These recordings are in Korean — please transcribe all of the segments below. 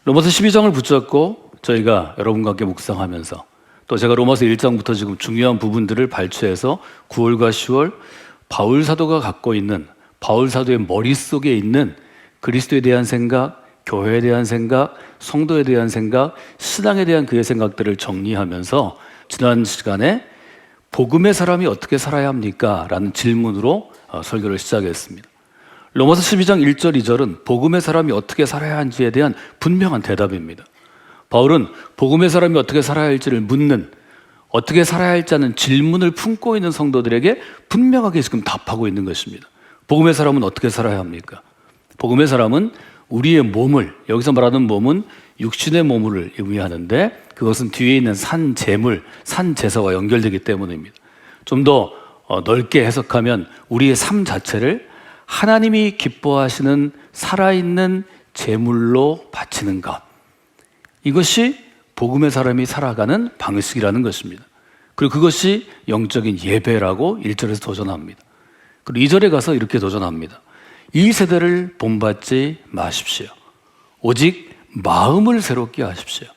로마서 12장을 붙잡고 저희가 여러분과 함께 묵상하면서 또 제가 로마서 1장부터 지금 중요한 부분들을 발췌해서 9월과 10월 바울 사도가 갖고 있는 바울 사도의 머릿속에 있는 그리스도에 대한 생각, 교회에 대한 생각, 성도에 대한 생각, 신앙에 대한 그의 생각들을 정리하면서 지난 시간에 복음의 사람이 어떻게 살아야 합니까? 라는 질문으로 설교를 시작했습니다. 로마서 12장 1절, 2절은 복음의 사람이 어떻게 살아야 하는지에 대한 분명한 대답입니다. 바울은 복음의 사람이 어떻게 살아야 할지를 묻는, 어떻게 살아야 할지 하는 질문을 품고 있는 성도들에게 분명하게 지금 답하고 있는 것입니다. 복음의 사람은 어떻게 살아야 합니까? 복음의 사람은 우리의 몸을, 여기서 말하는 몸은 육신의 몸을 의미하는데 그것은 뒤에 있는 산 제물, 산 제사와 연결되기 때문입니다. 좀 더 넓게 해석하면 우리의 삶 자체를 하나님이 기뻐하시는 살아있는 제물로 바치는 것, 이것이 복음의 사람이 살아가는 방식이라는 것입니다. 그리고 그것이 영적인 예배라고 1절에서 도전합니다. 그리고 2절에 가서 이렇게 도전합니다. 이 세대를 본받지 마십시오. 오직 마음을 새롭게 하십시오.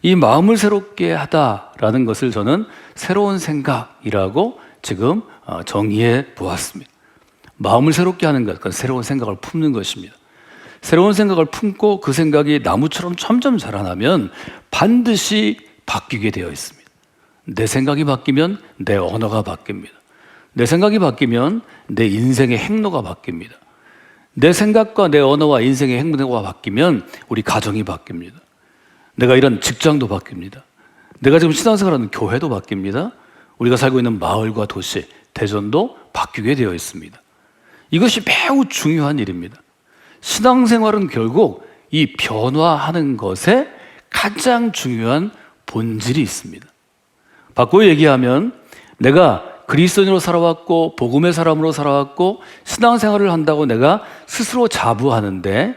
이 마음을 새롭게 하다라는 것을 저는 새로운 생각이라고 지금 정의해 보았습니다. 마음을 새롭게 하는 것, 그건 새로운 생각을 품는 것입니다. 새로운 생각을 품고 그 생각이 나무처럼 점점 자라나면 반드시 바뀌게 되어 있습니다. 내 생각이 바뀌면 내 언어가 바뀝니다. 내 생각이 바뀌면 내 인생의 행로가 바뀝니다. 내 생각과 내 언어와 인생의 행로가 바뀌면 우리 가정이 바뀝니다. 내가 이런 직장도 바뀝니다. 내가 지금 신앙생활하는 교회도 바뀝니다. 우리가 살고 있는 마을과 도시, 대전도 바뀌게 되어 있습니다. 이것이 매우 중요한 일입니다. 신앙생활은 결국 이 변화하는 것에 가장 중요한 본질이 있습니다. 바꿔 얘기하면 내가 그리스도인으로 살아왔고 복음의 사람으로 살아왔고 신앙생활을 한다고 내가 스스로 자부하는데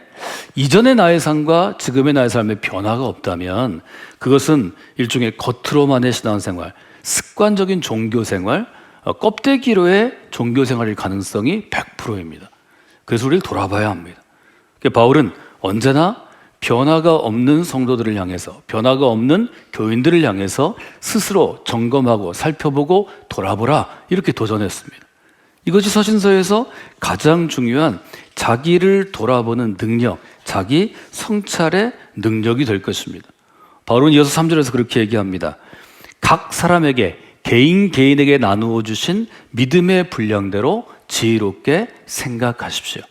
이전의 나의 삶과 지금의 나의 삶에 변화가 없다면 그것은 일종의 겉으로만의 신앙생활, 습관적인 종교생활, 껍데기로의 종교생활일 가능성이 100%입니다. 그래서 우리를 돌아봐야 합니다. 바울은 언제나 변화가 없는 성도들을 향해서, 변화가 없는 교인들을 향해서 스스로 점검하고 살펴보고 돌아보라, 이렇게 도전했습니다. 이것이 서신서에서 가장 중요한 자기를 돌아보는 능력, 자기 성찰의 능력이 될 것입니다. 바울은 이어서 3절에서 그렇게 얘기합니다. 각 사람에게 개인에게 나누어 주신 믿음의 분량대로 지혜롭게 생각하십시오.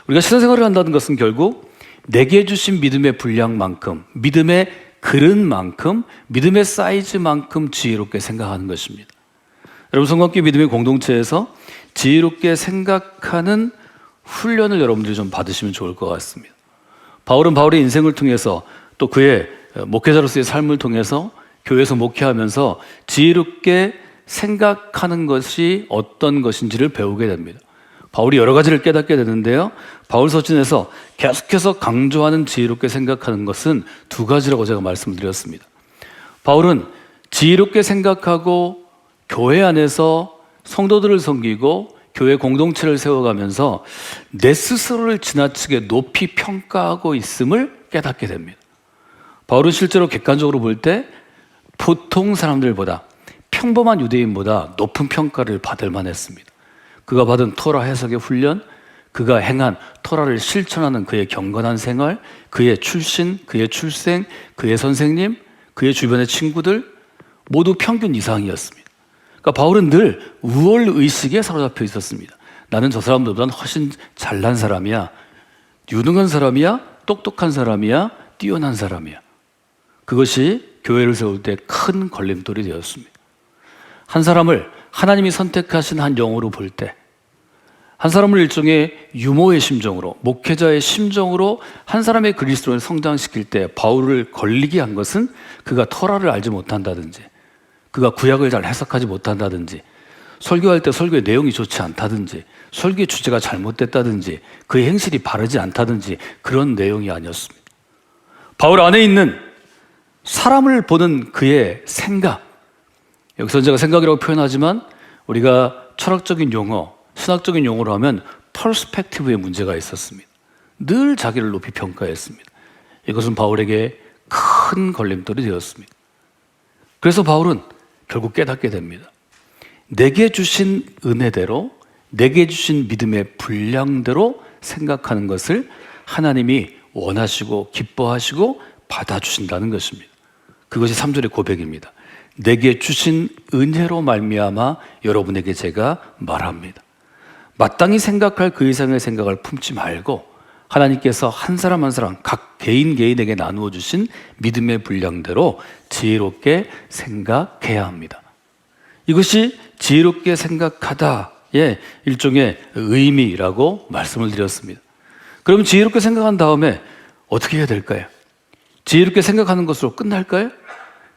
우리가 신앙생활을 한다는 것은 결국 내게 주신 믿음의 분량만큼, 믿음의 그릇만큼, 믿음의 사이즈만큼 지혜롭게 생각하는 것입니다. 여러분, 성관계 믿음의 공동체에서 지혜롭게 생각하는 훈련을 여러분들이 좀 받으시면 좋을 것 같습니다. 바울은 바울의 인생을 통해서 또 그의 목회자로서의 삶을 통해서 교회에서 목회하면서 지혜롭게 생각하는 것이 어떤 것인지를 배우게 됩니다. 바울이 여러 가지를 깨닫게 되는데요. 바울 서신에서 계속해서 강조하는 지혜롭게 생각하는 것은 두 가지라고 제가 말씀드렸습니다. 바울은 지혜롭게 생각하고 교회 안에서 성도들을 섬기고 교회 공동체를 세워가면서 내 스스로를 지나치게 높이 평가하고 있음을 깨닫게 됩니다. 바울은 실제로 객관적으로 볼 때 보통 사람들보다, 평범한 유대인보다 높은 평가를 받을 만했습니다. 그가 받은 토라 해석의 훈련, 그가 행한 토라를 실천하는 그의 경건한 생활, 그의 출신, 그의 출생, 그의 선생님, 그의 주변의 친구들 모두 평균 이상이었습니다. 그러니까 바울은 늘 우월의식에 사로잡혀 있었습니다. 나는 저 사람들보다 훨씬 잘난 사람이야, 유능한 사람이야, 똑똑한 사람이야, 뛰어난 사람이야. 그것이 교회를 세울 때 큰 걸림돌이 되었습니다. 한 사람을 하나님이 선택하신 한 영으로 볼 때, 한 사람을 일종의 유모의 심정으로, 목회자의 심정으로 한 사람의 그리스도를 성장시킬 때 바울을 걸리게 한 것은 그가 토라를 알지 못한다든지, 그가 구약을 잘 해석하지 못한다든지, 설교할 때 설교의 내용이 좋지 않다든지, 설교의 주제가 잘못됐다든지, 그의 행실이 바르지 않다든지 그런 내용이 아니었습니다. 바울 안에 있는 사람을 보는 그의 생각, 여기서 제가 생각이라고 표현하지만 우리가 철학적인 용어, 신학적인 용어로 하면 퍼스펙티브에 문제가 있었습니다. 늘 자기를 높이 평가했습니다. 이것은 바울에게 큰 걸림돌이 되었습니다. 그래서 바울은 결국 깨닫게 됩니다. 내게 주신 은혜대로, 내게 주신 믿음의 분량대로 생각하는 것을 하나님이 원하시고 기뻐하시고 받아주신다는 것입니다. 그것이 3절의 고백입니다. 내게 주신 은혜로 말미암아 여러분에게 제가 말합니다. 마땅히 생각할 그 이상의 생각을 품지 말고 하나님께서 한 사람 한 사람 각 개인에게 나누어 주신 믿음의 분량대로 지혜롭게 생각해야 합니다. 이것이 지혜롭게 생각하다의 일종의 의미라고 말씀을 드렸습니다. 그럼 지혜롭게 생각한 다음에 어떻게 해야 될까요? 지혜롭게 생각하는 것으로 끝날까요?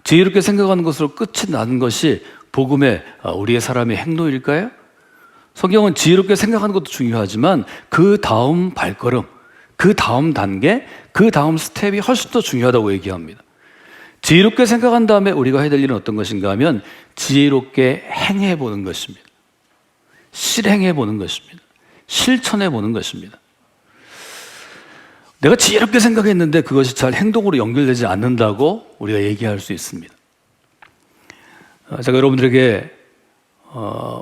지혜롭게 생각하는 것으로 끝이 나는 것이 복음의 우리의 사람의 행로일까요? 성경은 지혜롭게 생각하는 것도 중요하지만 그 다음 발걸음, 그 다음 단계, 그 다음 스텝이 훨씬 더 중요하다고 얘기합니다. 지혜롭게 생각한 다음에 우리가 해야 될 일은 어떤 것인가 하면 지혜롭게 행해보는 것입니다. 실행해보는 것입니다. 실천해보는 것입니다. 내가 지혜롭게 생각했는데 그것이 잘 행동으로 연결되지 않는다고 우리가 얘기할 수 있습니다. 제가 여러분들에게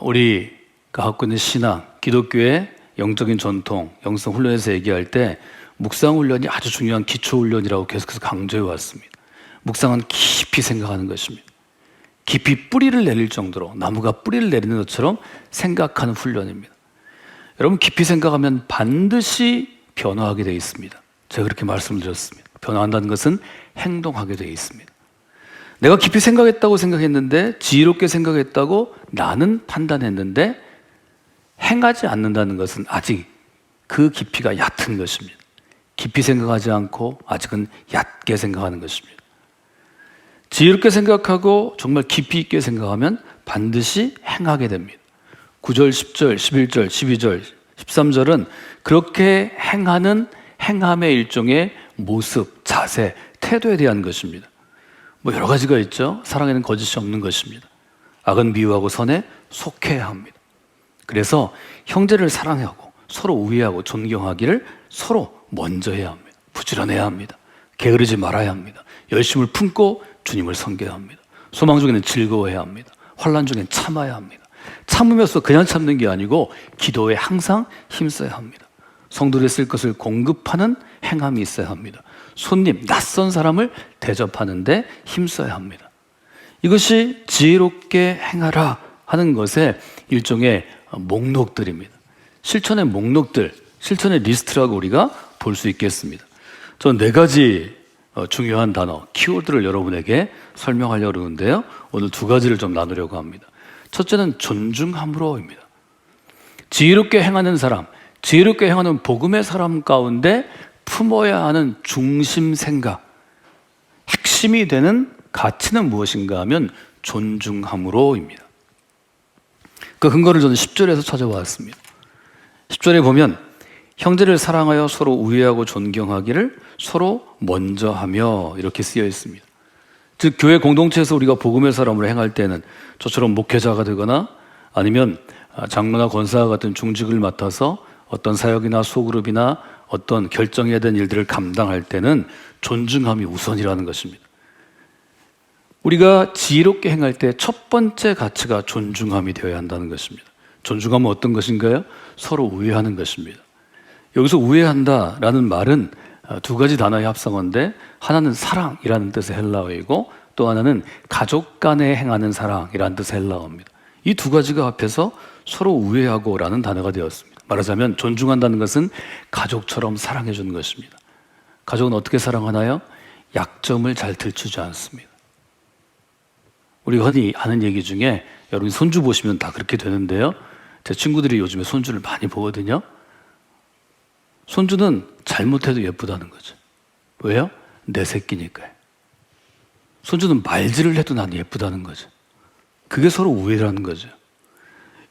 우리가 갖고 있는 신앙, 기독교의 영적인 전통, 영성 훈련에서 얘기할 때 묵상 훈련이 아주 중요한 기초 훈련이라고 계속해서 강조해 왔습니다. 묵상은 깊이 생각하는 것입니다. 깊이 뿌리를 내릴 정도로 나무가 뿌리를 내리는 것처럼 생각하는 훈련입니다. 여러분 깊이 생각하면 반드시 변화하게 되어 있습니다. 제가 그렇게 말씀을 드렸습니다. 변화한다는 것은 행동하게 되어 있습니다. 내가 깊이 생각했다고 생각했는데 지혜롭게 생각했다고 나는 판단했는데 행하지 않는다는 것은 아직 그 깊이가 얕은 것입니다. 깊이 생각하지 않고 아직은 얕게 생각하는 것입니다. 지혜롭게 생각하고 정말 깊이 있게 생각하면 반드시 행하게 됩니다. 9절, 10절, 11절, 12절, 13절은 그렇게 행하는 행함의 일종의 모습, 자세, 태도에 대한 것입니다. 뭐 여러 가지가 있죠. 사랑에는 거짓이 없는 것입니다. 악은 미워하고 선에 속해야 합니다. 그래서 형제를 사랑하고 서로 우애하고 존경하기를 서로 먼저 해야 합니다. 부지런해야 합니다. 게으르지 말아야 합니다. 열심을 품고 주님을 섬겨야 합니다. 소망 중에는 즐거워해야 합니다. 환난 중에는 참아야 합니다. 참으면서 그냥 참는 게 아니고 기도에 항상 힘써야 합니다. 성도들이 쓸 것을 공급하는 행함이 있어야 합니다. 손님, 낯선 사람을 대접하는데 힘써야 합니다. 이것이 지혜롭게 행하라 하는 것의 일종의 목록들입니다. 실천의 목록들, 실천의 리스트라고 우리가 볼 수 있겠습니다. 저는 4가지 중요한 단어, 키워드를 여러분에게 설명하려고 하는데요. 오늘 2가지를 좀 나누려고 합니다. 첫째는 존중함으로입니다. 지혜롭게 행하는 사람, 지혜롭게 행하는 복음의 사람 가운데 품어야 하는 중심 생각, 핵심이 되는 가치는 무엇인가 하면 존중함으로입니다. 그 근거를 저는 10절에서 찾아왔습니다. 10절에 보면 형제를 사랑하여 서로 우애하고 존경하기를 서로 먼저 하며 이렇게 쓰여 있습니다. 즉 교회 공동체에서 우리가 복음의 사람으로 행할 때는 저처럼 목회자가 되거나 아니면 장로나 권사와 같은 중직을 맡아서 어떤 사역이나 소그룹이나 어떤 결정해야 되는 일들을 감당할 때는 존중함이 우선이라는 것입니다. 우리가 지혜롭게 행할 때 첫 번째 가치가 존중함이 되어야 한다는 것입니다. 존중함은 어떤 것인가요? 서로 우애하는 것입니다. 여기서 우애한다라는 말은 2가지 단어의 합성어인데 하나는 사랑이라는 뜻의 헬라어이고 또 하나는 가족 간에 행하는 사랑이라는 뜻의 헬라어입니다. 이 2가지가 합해서 서로 우애하고라는 단어가 되었습니다. 말하자면 존중한다는 것은 가족처럼 사랑해 주는 것입니다. 가족은 어떻게 사랑하나요? 약점을 잘 들추지 않습니다. 우리가 흔히 하는 얘기 중에 여러분 손주 보시면 다 그렇게 되는데요. 제 친구들이 요즘에 손주를 많이 보거든요. 손주는 잘못해도 예쁘다는 거죠. 왜요? 내 새끼니까요. 손주는 말질을 해도 난 예쁘다는 거죠. 그게 서로 우애라는 거죠.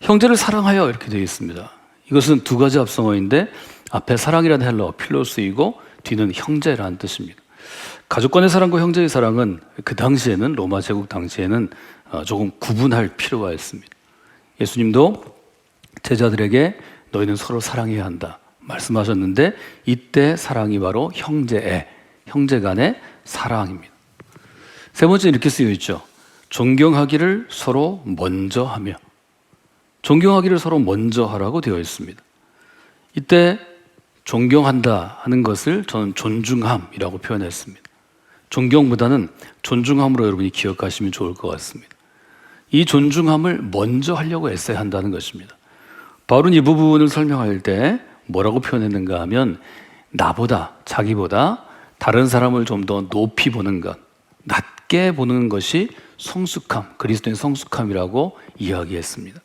형제를 사랑하여 이렇게 되어 있습니다. 이것은 2가지 합성어인데 앞에 사랑이라는 헬라어 필로스이고 뒤는 형제라는 뜻입니다. 가족 간의 사랑과 형제의 사랑은 그 당시에는 로마 제국 당시에는 조금 구분할 필요가 있습니다. 예수님도 제자들에게 너희는 서로 사랑해야 한다 말씀하셨는데 이때 사랑이 바로 형제애, 형제 간의 사랑입니다. 세 번째 이렇게 쓰여 있죠. 존경하기를 서로 먼저 하며. 존경하기를 서로 먼저 하라고 되어 있습니다. 이때 존경한다 하는 것을 저는 존중함이라고 표현했습니다. 존경보다는 존중함으로 여러분이 기억하시면 좋을 것 같습니다. 이 존중함을 먼저 하려고 애써야 한다는 것입니다. 바울은 이 부분을 설명할 때 뭐라고 표현했는가 하면 나보다, 자기보다 다른 사람을 좀 더 높이 보는 것, 낮게 보는 것이 성숙함, 그리스도인 성숙함이라고 이야기했습니다.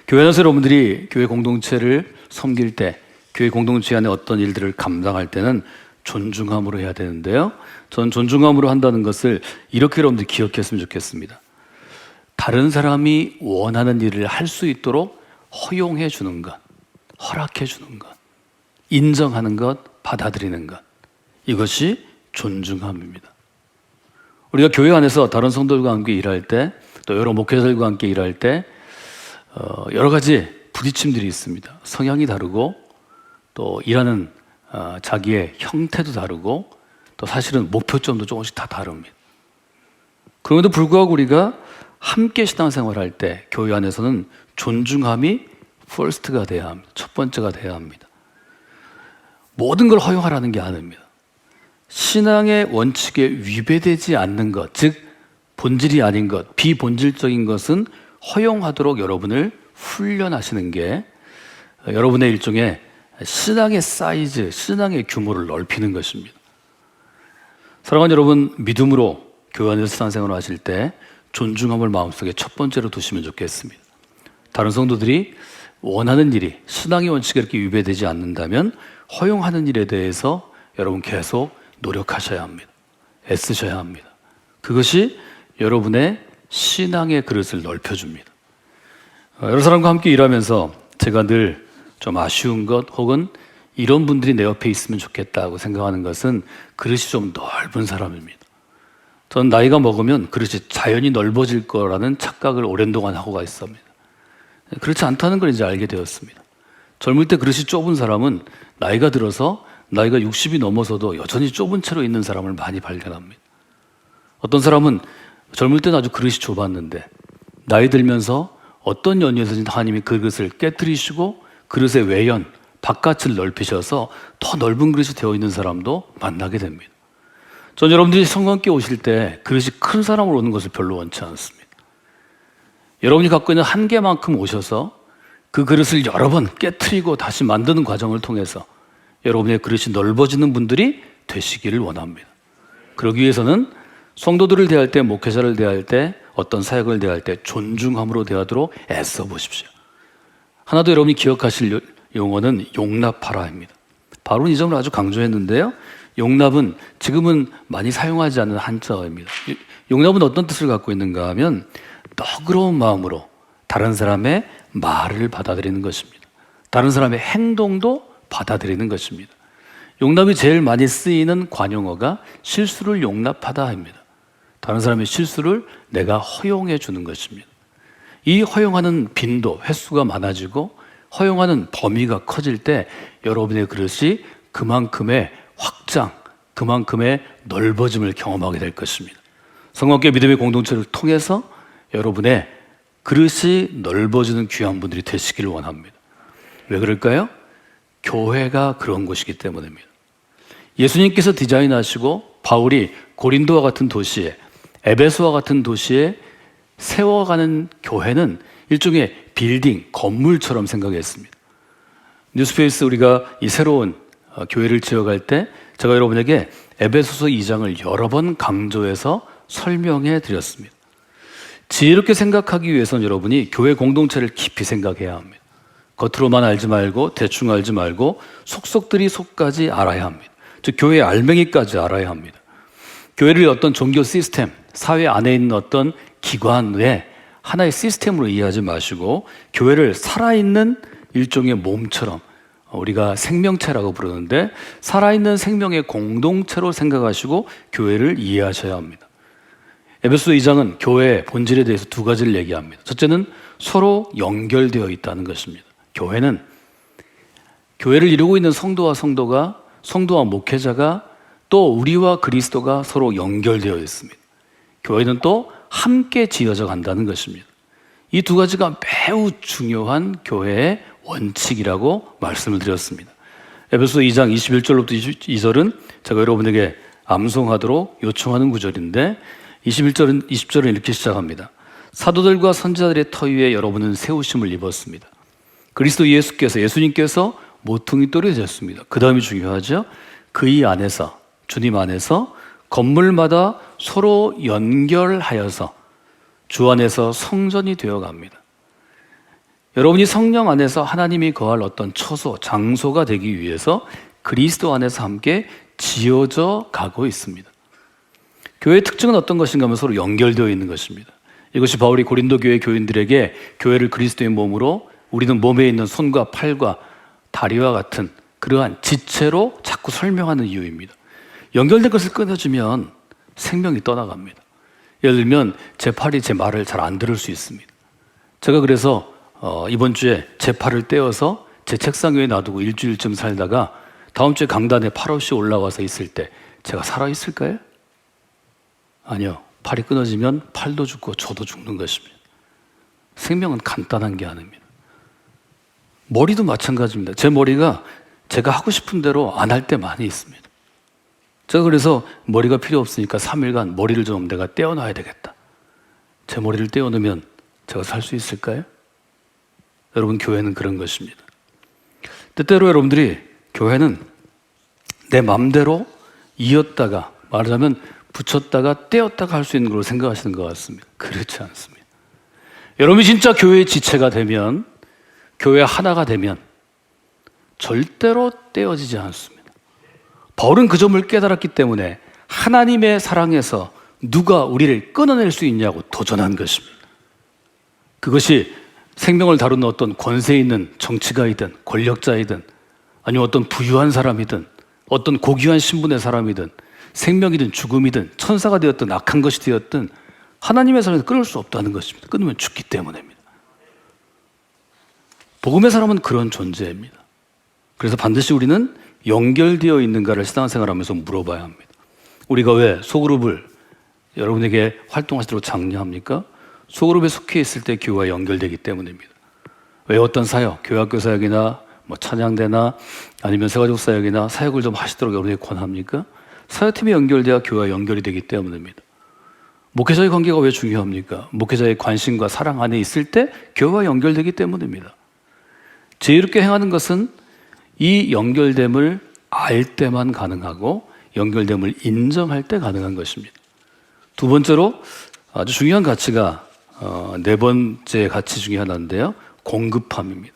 교회 안에서 여러분들이 교회 공동체를 섬길 때, 교회 공동체 안에 어떤 일들을 감당할 때는 존중함으로 해야 되는데요. 저는 존중함으로 한다는 것을 이렇게 여러분들이 기억했으면 좋겠습니다. 다른 사람이 원하는 일을 할 수 있도록 허용해 주는 것, 허락해 주는 것, 인정하는 것, 받아들이는 것, 이것이 존중함입니다. 우리가 교회 안에서 다른 성도들과 함께 일할 때, 또 여러 목회자들과 함께 일할 때 여러 가지 부딪힘들이 있습니다. 성향이 다르고 또 일하는 자기의 형태도 다르고 또 사실은 목표점도 조금씩 다 다릅니다. 그럼에도 불구하고 우리가 함께 신앙생활할 때 교회 안에서는 존중함이 first가 돼야 합니다. 첫 번째가 돼야 합니다. 모든 걸 허용하라는 게 아닙니다. 신앙의 원칙에 위배되지 않는 것, 즉 본질이 아닌 것, 비본질적인 것은 허용하도록 여러분을 훈련하시는 게 여러분의 일종의 신앙의 사이즈, 신앙의 규모를 넓히는 것입니다. 사랑하는 여러분, 믿음으로 교회 안에서 신앙생활을 하실 때 존중함을 마음속에 첫 번째로 두시면 좋겠습니다. 다른 성도들이 원하는 일이 신앙의 원칙에 이렇게 위배되지 않는다면 허용하는 일에 대해서 여러분 계속 노력하셔야 합니다. 애쓰셔야 합니다. 그것이 여러분의 신앙의 그릇을 넓혀줍니다. 여러 사람과 함께 일하면서 제가 늘 좀 아쉬운 것 혹은 이런 분들이 내 옆에 있으면 좋겠다고 생각하는 것은 그릇이 좀 넓은 사람입니다. 저는 나이가 먹으면 그릇이 자연히 넓어질 거라는 착각을 오랜 동안 하고 있습니다. 그렇지 않다는 걸 이제 알게 되었습니다. 젊을 때 그릇이 좁은 사람은 나이가 들어서 나이가 60이 넘어서도 여전히 좁은 채로 있는 사람을 많이 발견합니다. 어떤 사람은 젊을 때는 아주 그릇이 좁았는데 나이 들면서 어떤 연유에서든 하나님이 그 그릇을 깨뜨리시고 그릇의 외연, 바깥을 넓히셔서 더 넓은 그릇이 되어 있는 사람도 만나게 됩니다. 전 여러분들이 성령께 오실 때 그릇이 큰 사람으로 오는 것을 별로 원치 않습니다. 여러분이 갖고 있는 한계만큼 오셔서 그 그릇을 여러 번 깨트리고 다시 만드는 과정을 통해서 여러분의 그릇이 넓어지는 분들이 되시기를 원합니다. 그러기 위해서는 성도들을 대할 때, 목회자를 대할 때, 어떤 사역을 대할 때 존중함으로 대하도록 애써 보십시오. 하나 더 여러분이 기억하실 용어는 용납하라입니다. 바울은 이 점을 아주 강조했는데요. 용납은 지금은 많이 사용하지 않는 한자어입니다. 용납은 어떤 뜻을 갖고 있는가 하면 너그러운 마음으로 다른 사람의 말을 받아들이는 것입니다. 다른 사람의 행동도 받아들이는 것입니다. 용납이 제일 많이 쓰이는 관용어가 실수를 용납하다입니다. 다른 사람의 실수를 내가 허용해 주는 것입니다. 이 허용하는 빈도, 횟수가 많아지고 허용하는 범위가 커질 때 여러분의 그릇이 그만큼의 확장, 그만큼의 넓어짐을 경험하게 될 것입니다. 성령께 믿음의 공동체를 통해서 여러분의 그릇이 넓어지는 귀한 분들이 되시기를 원합니다. 왜 그럴까요? 교회가 그런 곳이기 때문입니다. 예수님께서 디자인하시고 바울이 고린도와 같은 도시에, 에베소와 같은 도시에 세워가는 교회는 일종의 빌딩, 건물처럼 생각했습니다. 뉴스페이스 우리가 이 새로운 교회를 지어갈 때 제가 여러분에게 에베소서 2장을 여러 번 강조해서 설명해 드렸습니다. 지혜롭게 생각하기 위해서는 여러분이 교회 공동체를 깊이 생각해야 합니다. 겉으로만 알지 말고 대충 알지 말고 속속들이 속까지 알아야 합니다. 즉 교회의 알맹이까지 알아야 합니다. 교회를 어떤 종교 시스템, 사회 안에 있는 어떤 기관 외에 하나의 시스템으로 이해하지 마시고 교회를 살아있는 일종의 몸처럼 우리가 생명체라고 부르는데 살아있는 생명의 공동체로 생각하시고 교회를 이해하셔야 합니다. 에베소 2장은 교회의 본질에 대해서 두 가지를 얘기합니다. 첫째는 서로 연결되어 있다는 것입니다. 교회는 교회를 이루고 있는 성도와 목회자가 또 우리와 그리스도가 서로 연결되어 있습니다. 교회는 또 함께 지어져 간다는 것입니다. 이 두 가지가 매우 중요한 교회의 원칙이라고 말씀을 드렸습니다. 에베소 2장 21절로부터 22절은 제가 여러분에게 암송하도록 요청하는 구절인데 20절은 이렇게 시작합니다. 사도들과 선지자들의 터 위에 여러분은 세우심을 입었습니다. 그리스도 예수님께서 모퉁이 돌이 되셨습니다. 그 다음이 중요하죠. 그이 안에서, 주님 안에서 건물마다 서로 연결하여서 주 안에서 성전이 되어갑니다. 여러분이 성령 안에서 하나님이 거할 어떤 처소, 장소가 되기 위해서 그리스도 안에서 함께 지어져 가고 있습니다. 교회의 특징은 어떤 것인가 하면 서로 연결되어 있는 것입니다. 이것이 바울이 고린도 교회 교인들에게 교회를 그리스도의 몸으로 우리는 몸에 있는 손과 팔과 다리와 같은 그러한 지체로 자꾸 설명하는 이유입니다. 연결된 것을 끊어주면 생명이 떠나갑니다. 예를 들면 제 팔이 제 말을 잘 안 들을 수 있습니다. 제가 그래서 이번 주에 제 팔을 떼어서 제 책상 위에 놔두고 일주일쯤 살다가 다음 주에 강단에 팔 없이 올라와서 있을 때 제가 살아있을까요? 아니요. 팔이 끊어지면 팔도 죽고 저도 죽는 것입니다. 생명은 간단한 게 아닙니다. 머리도 마찬가지입니다. 제 머리가 제가 하고 싶은 대로 안 할 때 많이 있습니다. 제가 그래서 머리가 필요 없으니까 3일간 머리를 좀 내가 떼어놔야 되겠다. 제 머리를 떼어놓으면 제가 살 수 있을까요? 여러분, 교회는 그런 것입니다. 때때로 여러분들이 교회는 내 맘대로 이었다가 말하자면 붙였다가 떼었다가 할 수 있는 걸로 생각하시는 것 같습니다. 그렇지 않습니다. 여러분이 진짜 교회의 지체가 되면, 교회 하나가 되면 절대로 떼어지지 않습니다. 바울은 그 점을 깨달았기 때문에 하나님의 사랑에서 누가 우리를 끊어낼 수 있냐고 도전한 것입니다. 그것이 생명을 다루는 어떤 권세 있는 정치가이든 권력자이든 아니면 어떤 부유한 사람이든 어떤 고귀한 신분의 사람이든 생명이든 죽음이든 천사가 되었든 악한 것이 되었든 하나님의 사랑에서 끊을 수 없다는 것입니다. 끊으면 죽기 때문입니다. 복음의 사람은 그런 존재입니다. 그래서 반드시 우리는 연결되어 있는가를 신앙생활하면서 물어봐야 합니다. 우리가 왜 소그룹을 여러분에게 활동하시도록 장려합니까? 소그룹에 속해 있을 때 교회와 연결되기 때문입니다. 왜 어떤 사역, 교회학교 사역이나 찬양대나 아니면 세가족 사역이나 사역을 좀 하시도록 여러분에게 권합니까? 사역팀에 연결돼야 교회와 연결이 되기 때문입니다. 목회자의 관계가 왜 중요합니까? 목회자의 관심과 사랑 안에 있을 때 교회와 연결되기 때문입니다. 지혜롭게 행하는 것은 이 연결됨을 알 때만 가능하고 연결됨을 인정할 때 가능한 것입니다. 두 번째로 아주 중요한 가치가 네 번째 가치 중에 하나인데요. 공급함입니다.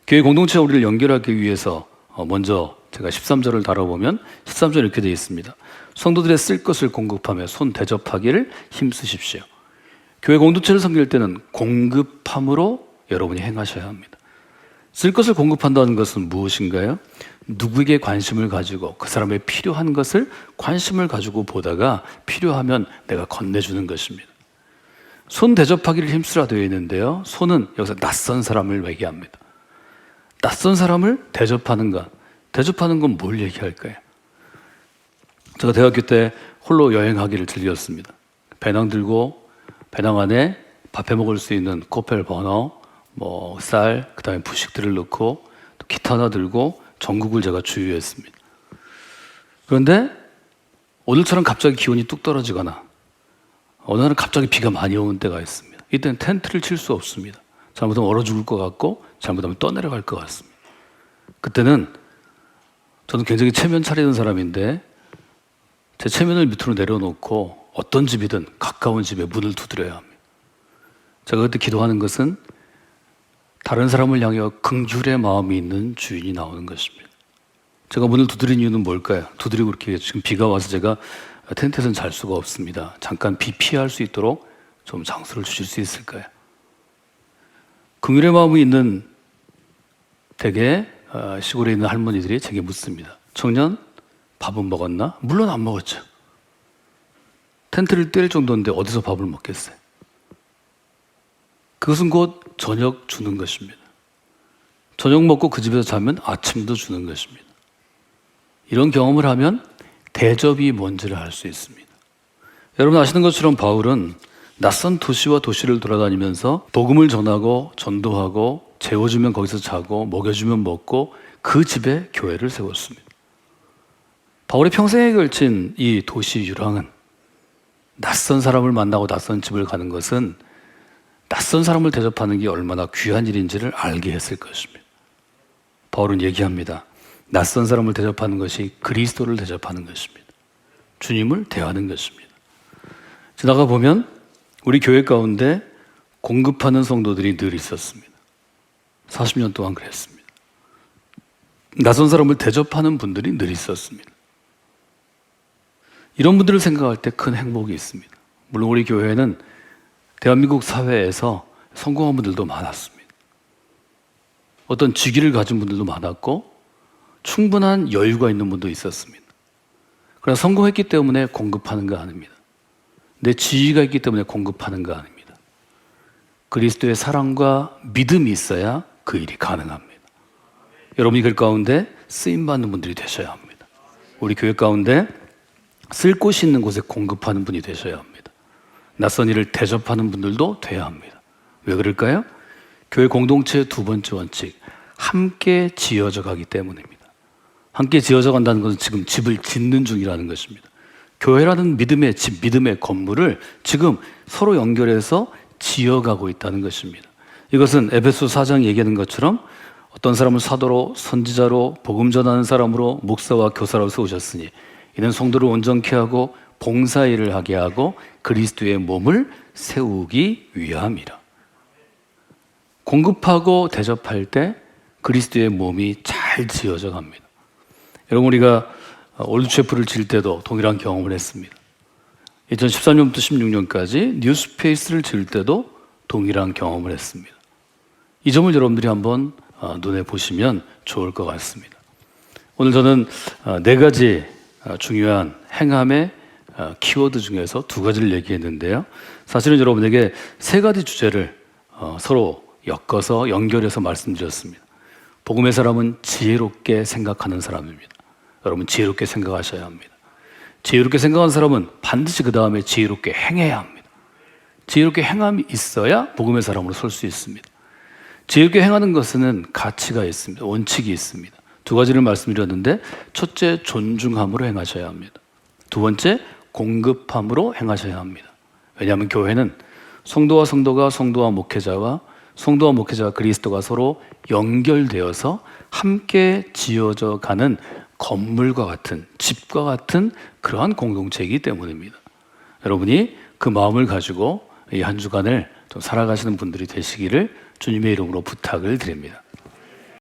교회 공동체와 우리를 연결하기 위해서 먼저 제가 13절을 다뤄보면 13절 이렇게 되어 있습니다. 성도들의 쓸 것을 공급하며 손 대접하기를 힘쓰십시오. 교회 공동체를 섬길 때는 공급함으로 여러분이 행하셔야 합니다. 쓸 것을 공급한다는 것은 무엇인가요? 누구에게 관심을 가지고 그 사람의 필요한 것을 관심을 가지고 보다가 필요하면 내가 건네주는 것입니다. 손 대접하기를 힘쓰라 되어 있는데요. 손은 여기서 낯선 사람을 얘기합니다. 낯선 사람을 대접하는 것. 대접하는 건 뭘 얘기할까요? 제가 대학교 때 홀로 여행하기를 즐겼습니다. 배낭 들고 배낭 안에 밥해 먹을 수 있는 코펠 버너, 쌀, 그 다음에 부식들을 넣고 또 기타 하나 들고 전국을 제가 주유했습니다. 그런데 오늘처럼 갑자기 기온이 뚝 떨어지거나 어느 날은 갑자기 비가 많이 오는 때가 있습니다. 이때는 텐트를 칠 수 없습니다. 잘못하면 얼어 죽을 것 같고 잘못하면 떠내려갈 것 같습니다. 그때는 저는 굉장히 체면 차리는 사람인데 제 체면을 밑으로 내려놓고 어떤 집이든 가까운 집에 문을 두드려야 합니다. 제가 그때 기도하는 것은 다른 사람을 향하여 긍휼의 마음이 있는 주인이 나오는 것입니다. 제가 문을 두드린 이유는 뭘까요? 두드리고 이렇게 지금 비가 와서 제가 텐트에서는 잘 수가 없습니다. 잠깐 비 피할 수 있도록 좀 장소를 주실 수 있을까요? 긍휼의 마음이 있는 대개 시골에 있는 할머니들이 제게 묻습니다. 청년, 밥은 먹었나? 물론 안 먹었죠. 텐트를 뗄 정도인데 어디서 밥을 먹겠어요? 그것은 곧 저녁 주는 것입니다. 저녁 먹고 그 집에서 자면 아침도 주는 것입니다. 이런 경험을 하면 대접이 뭔지를 알 수 있습니다. 여러분 아시는 것처럼 바울은 낯선 도시와 도시를 돌아다니면서 복음을 전하고 전도하고 재워주면 거기서 자고 먹여주면 먹고 그 집에 교회를 세웠습니다. 바울의 평생에 걸친 이 도시 유랑은 낯선 사람을 만나고 낯선 집을 가는 것은 낯선 사람을 대접하는 게 얼마나 귀한 일인지를 알게 했을 것입니다. 바울은 얘기합니다. 낯선 사람을 대접하는 것이 그리스도를 대접하는 것입니다. 주님을 대하는 것입니다. 지나가 보면 우리 교회 가운데 공급하는 성도들이 늘 있었습니다. 40년 동안 그랬습니다. 낯선 사람을 대접하는 분들이 늘 있었습니다. 이런 분들을 생각할 때 큰 행복이 있습니다. 물론 우리 교회는 대한민국 사회에서 성공한 분들도 많았습니다. 어떤 직위를 가진 분들도 많았고 충분한 여유가 있는 분도 있었습니다. 그러나 성공했기 때문에 공급하는 거 아닙니다. 내 지위가 있기 때문에 공급하는 거 아닙니다. 그리스도의 사랑과 믿음이 있어야 그 일이 가능합니다. 여러분이 그 가운데 쓰임받는 분들이 되셔야 합니다. 우리 교회 가운데 쓸 곳이 있는 곳에 공급하는 분이 되셔야 합니다. 낯선 일을 대접하는 분들도 돼야 합니다. 왜 그럴까요? 교회 공동체의 두 번째 원칙, 함께 지어져 가기 때문입니다. 함께 지어져 간다는 것은 지금 집을 짓는 중이라는 것입니다. 교회라는 믿음의 집, 믿음의 건물을 지금 서로 연결해서 지어가고 있다는 것입니다. 이것은 에베소 4장 얘기하는 것처럼 어떤 사람을 사도로, 선지자로, 복음 전하는 사람으로, 목사와 교사로 세우셨으니 이는 성도를 온전케 하고 봉사일을 하게 하고 그리스도의 몸을 세우기 위함이라. 공급하고 대접할 때 그리스도의 몸이 잘 지어져 갑니다. 여러분 우리가 올드체프를 질 때도 동일한 경험을 했습니다. 2013년부터 16년까지 뉴스페이스를 질 때도 동일한 경험을 했습니다. 이 점을 여러분들이 한번 눈에 보시면 좋을 것 같습니다. 오늘 저는 네 가지 중요한 행함의 키워드 중에서 두 가지를 얘기했는데요. 사실은 여러분에게 세 가지 주제를 서로 엮어서 연결해서 말씀드렸습니다. 복음의 사람은 지혜롭게 생각하는 사람입니다. 여러분 지혜롭게 생각하셔야 합니다. 지혜롭게 생각하는 사람은 반드시 그 다음에 지혜롭게 행해야 합니다. 지혜롭게 행함이 있어야 복음의 사람으로 설 수 있습니다. 지혜롭게 행하는 것은 가치가 있습니다. 원칙이 있습니다. 두 가지를 말씀드렸는데 첫째, 존중함으로 행하셔야 합니다. 두 번째, 공급함으로 행하셔야 합니다. 왜냐하면 교회는 성도와 성도가 성도와 목회자와 성도와 목회자와 그리스도가 서로 연결되어서 함께 지어져 가는 건물과 같은, 집과 같은 그러한 공동체이기 때문입니다. 여러분이 그 마음을 가지고 이 한 주간을 좀 살아가시는 분들이 되시기를 주님의 이름으로 부탁을 드립니다.